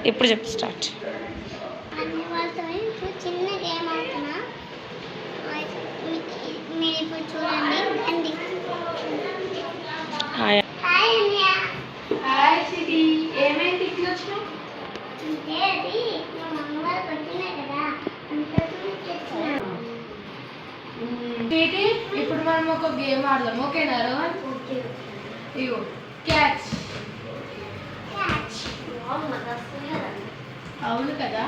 ఇప్పుడు చెప్పు స్టార్ట్. చిన్న గేమ్ ఆడుతున్నా, మీరు ఇప్పుడు చూడండి. హాయ్ హాయ్ సిటీ, ఏమైంది ఇట్లా వచ్చినావు? అంటే అది మా మమ్మగారు పెట్టినా కదా, సిటీ. ఇప్పుడు మనం ఒక గేమ్ ఆడదాం, ఓకేనా రోహన్? ఇగో క్యాచ్. అవును కదా?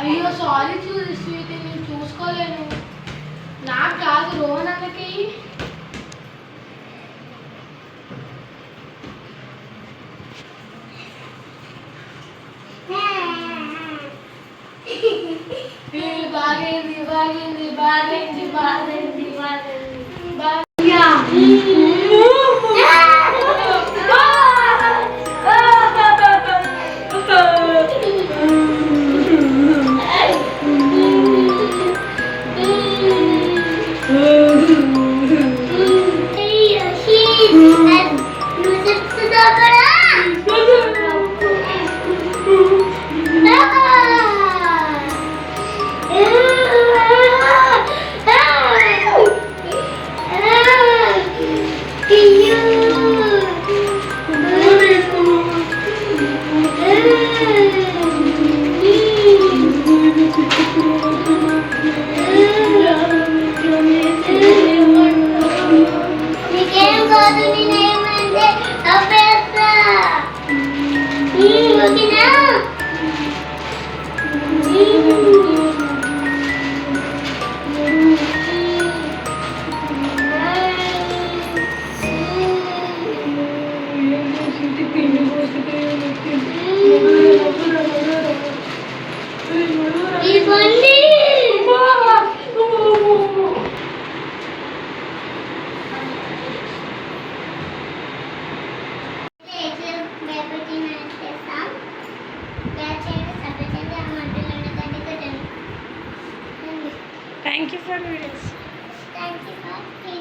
అయ్యో సారీ స్వీటీ, నేను చూసుకోలేను. నాకు కాదు, రోహన్ అన్నకి. బాగైంది బాగైంది బాగైంది బాగైంది Thank you for videos. Thank you for